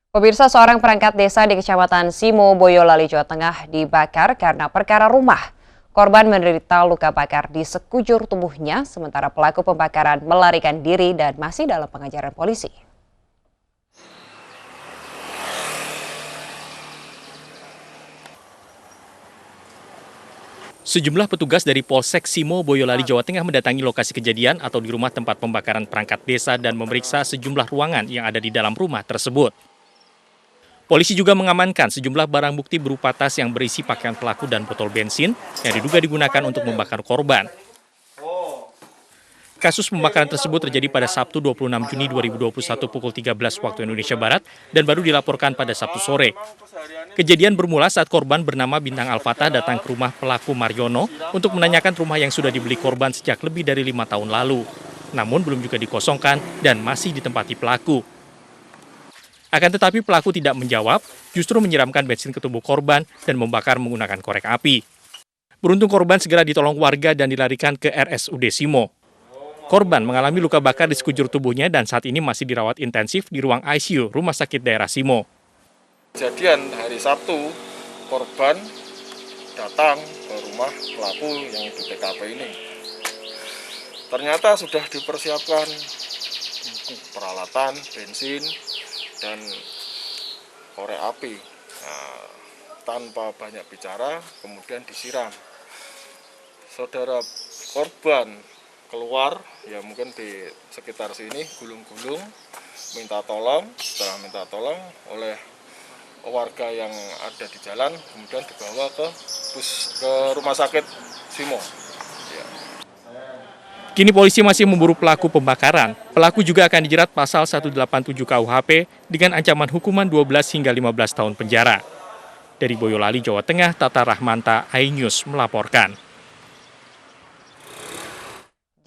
Pemirsa, seorang perangkat desa di Kecamatan Simo, Boyolali, Jawa Tengah dibakar karena perkara rumah. Korban menderita luka bakar di sekujur tubuhnya, sementara pelaku pembakaran melarikan diri dan masih dalam pengejaran polisi. Sejumlah petugas dari Polsek Simo, Boyolali, Jawa Tengah mendatangi lokasi kejadian atau di rumah tempat pembakaran perangkat desa dan memeriksa sejumlah ruangan yang ada di dalam rumah tersebut. Polisi juga mengamankan sejumlah barang bukti berupa tas yang berisi pakaian pelaku dan botol bensin yang diduga digunakan untuk membakar korban. Kasus pembakaran tersebut terjadi pada Sabtu 26 Juni 2021 pukul 13 waktu Indonesia Barat dan baru dilaporkan pada Sabtu sore. Kejadian bermula saat korban bernama Bintang Alfatah datang ke rumah pelaku Mariono untuk menanyakan rumah yang sudah dibeli korban sejak lebih dari 5 tahun lalu. Namun belum juga dikosongkan dan masih ditempati pelaku. Akan tetapi pelaku tidak menjawab, justru menyiramkan bensin ke tubuh korban dan membakar menggunakan korek api. Beruntung korban segera ditolong warga dan dilarikan ke RSUD Simo. Korban mengalami luka bakar di sekujur tubuhnya dan saat ini masih dirawat intensif di ruang ICU Rumah Sakit Daerah Simo. Kejadian hari Sabtu, korban datang ke rumah pelaku yang di TKP ini. Ternyata sudah dipersiapkan peralatan, bensin, dan korek api. Nah, tanpa banyak bicara, kemudian disiram. Saudara korban keluar, ya mungkin di sekitar sini, gulung-gulung, minta tolong. Setelah minta tolong oleh warga yang ada di jalan, kemudian dibawa ke rumah sakit Simo. Ya. Kini polisi masih memburu pelaku pembakaran. Pelaku juga akan dijerat pasal 187 KUHP dengan ancaman hukuman 12 hingga 15 tahun penjara. Dari Boyolali, Jawa Tengah, Tata Rahmanta, iNews melaporkan.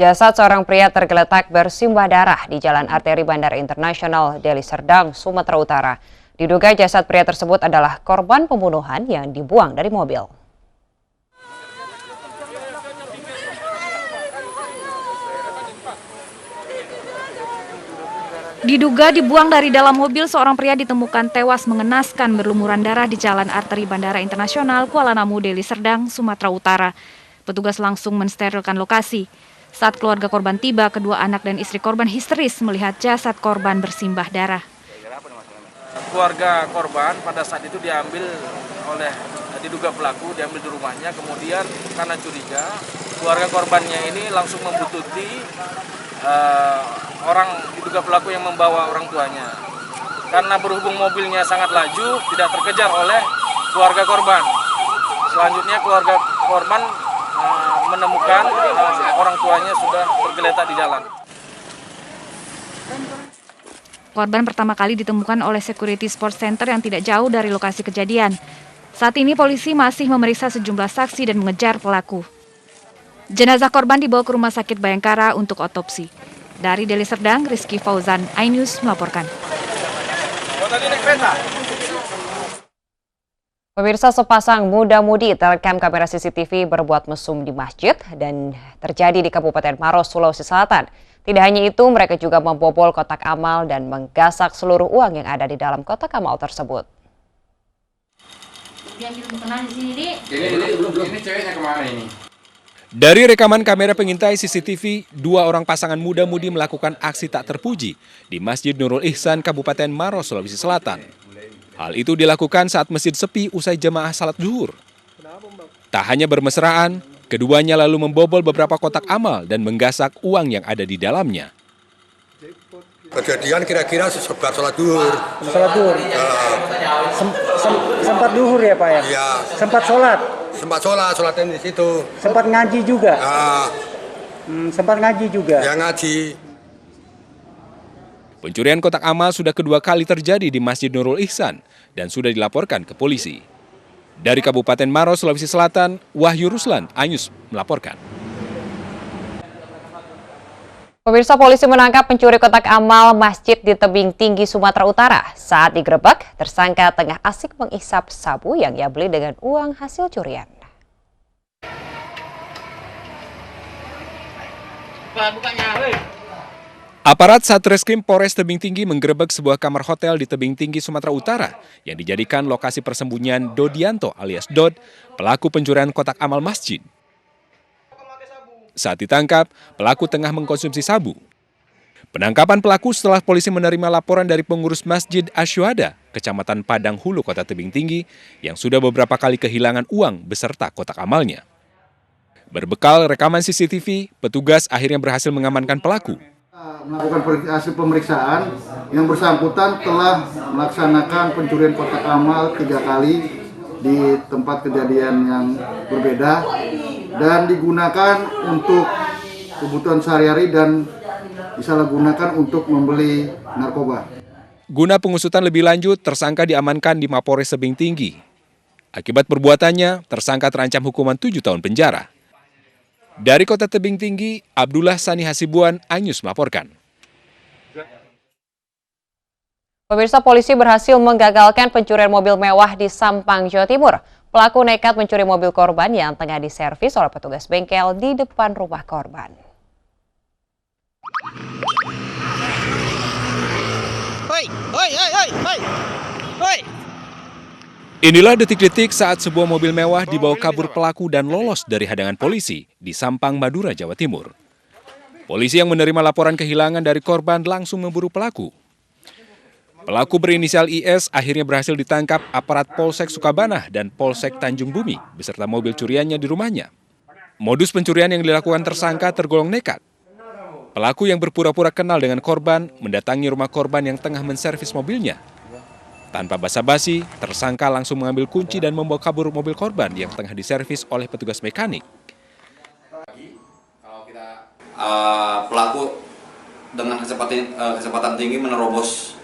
Jasad seorang pria tergeletak bersimbah darah di Jalan Arteri Bandara Internasional Deli Serdang, Sumatera Utara. Diduga jasad pria tersebut adalah korban pembunuhan yang dibuang dari mobil. Diduga dibuang dari dalam mobil, seorang pria ditemukan tewas mengenaskan berlumuran darah di Jalan Arteri Bandara Internasional Kuala Namu, Deli Serdang, Sumatera Utara. Petugas langsung mensterilkan lokasi. Saat keluarga korban tiba, kedua anak dan istri korban histeris melihat jasad korban bersimbah darah. Keluarga korban pada saat itu diduga pelaku, diambil di rumahnya, kemudian karena curiga, keluarga korbannya ini langsung membuntuti orang diduga pelaku yang membawa orang tuanya. Karena berhubung mobilnya sangat laju, tidak terkejar oleh keluarga korban. Selanjutnya keluarga korban menemukan orang tuanya sudah tergeletak di jalan. Korban pertama kali ditemukan oleh Security Sports Center yang tidak jauh dari lokasi kejadian. Saat ini polisi masih memeriksa sejumlah saksi dan mengejar pelaku. Jenazah korban dibawa ke Rumah Sakit Bayangkara untuk otopsi. Dari Deli Serdang, Rizky Fauzan, iNews melaporkan. Pemirsa, sepasang muda-mudi terekam kamera CCTV berbuat mesum di masjid dan terjadi di Kabupaten Maros, Sulawesi Selatan. Tidak hanya itu, mereka juga membobol kotak amal dan menggasak seluruh uang yang ada di dalam kotak amal tersebut. Dari rekaman kamera pengintai CCTV, dua orang pasangan muda-mudi melakukan aksi tak terpuji di Masjid Nurul Ihsan, Kabupaten Maros, Sulawesi Selatan. Hal itu dilakukan saat masjid sepi usai jemaah salat zuhur. Tak hanya bermesraan, keduanya lalu membobol beberapa kotak amal dan menggasak uang yang ada di dalamnya. Kejadian kira-kira setelah sholat zuhur. Sholat zuhur? Sempat zuhur ya Pak ya? Iya. Sempat sholat? Sempat sholatnya di situ. Sempat ngaji juga? Sempat ngaji juga? Ya ngaji. Pencurian kotak amal sudah kedua kali terjadi di Masjid Nurul Ihsan dan sudah dilaporkan ke polisi. Dari Kabupaten Maros, Sulawesi Selatan, Wahyu Ruslan, iNews melaporkan. Pemirsa, polisi menangkap pencuri kotak amal masjid di Tebing Tinggi, Sumatera Utara. Saat digerebek, tersangka tengah asik menghisap sabu yang ia beli dengan uang hasil curian. Aparat Satreskrim Polres Tebing Tinggi menggerebek sebuah kamar hotel di Tebing Tinggi, Sumatera Utara yang dijadikan lokasi persembunyian Dodianto alias Dod, pelaku pencurian kotak amal masjid. Saat ditangkap, pelaku tengah mengkonsumsi sabu. Penangkapan pelaku setelah polisi menerima laporan dari pengurus Masjid Asyuhada, Kecamatan Padang Hulu, Kota Tebing Tinggi, yang sudah beberapa kali kehilangan uang beserta kotak amalnya. Berbekal rekaman CCTV, petugas akhirnya berhasil mengamankan pelaku. Melakukan hasil pemeriksaan, yang bersangkutan telah melaksanakan pencurian kotak amal 3 kali di tempat kejadian yang berbeda dan digunakan untuk kebutuhan sehari-hari dan disalahgunakan untuk membeli narkoba. Guna pengusutan lebih lanjut, tersangka diamankan di Mapores Tebing Tinggi. Akibat perbuatannya, tersangka terancam hukuman 7 tahun penjara. Dari Kota Tebing Tinggi, Abdullah Sani Hasibuan, Anyus melaporkan. Pemirsa, polisi berhasil menggagalkan pencurian mobil mewah di Sampang, Jawa Timur. Pelaku nekat mencuri mobil korban yang tengah diservis oleh petugas bengkel di depan rumah korban. Inilah detik-detik saat sebuah mobil mewah dibawa kabur pelaku dan lolos dari hadangan polisi di Sampang, Madura, Jawa Timur. Polisi yang menerima laporan kehilangan dari korban langsung memburu pelaku. Pelaku berinisial IS akhirnya berhasil ditangkap aparat Polsek Sukabanah dan Polsek Tanjung Bumi beserta mobil curiannya di rumahnya. Modus pencurian yang dilakukan tersangka tergolong nekat. Pelaku yang berpura-pura kenal dengan korban mendatangi rumah korban yang tengah menservis mobilnya. Tanpa basa-basi, tersangka langsung mengambil kunci dan membawa kabur mobil korban yang tengah diservis oleh petugas mekanik. Pelaku dengan kecepatan tinggi menerobos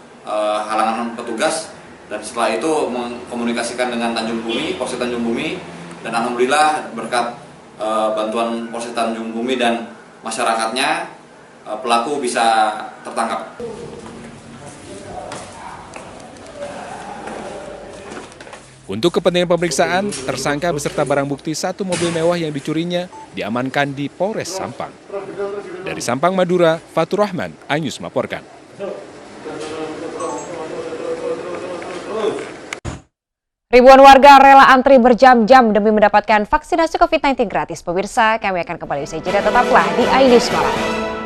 halangan petugas dan setelah itu mengkomunikasikan dengan Tanjung Bumi, Polsek Tanjung Bumi, dan alhamdulillah berkat bantuan Polsek Tanjung Bumi dan masyarakatnya pelaku bisa tertangkap. Untuk kepentingan pemeriksaan, tersangka beserta barang bukti 1 mobil mewah yang dicurinya diamankan di Polres Sampang. Dari Sampang, Madura, Fatur Rahman, Anyus melaporkan. Ribuan warga rela antri berjam-jam demi mendapatkan vaksinasi COVID-19 gratis. Pemirsa, kami akan kembali usai jeda, tetaplah di iNews Malam.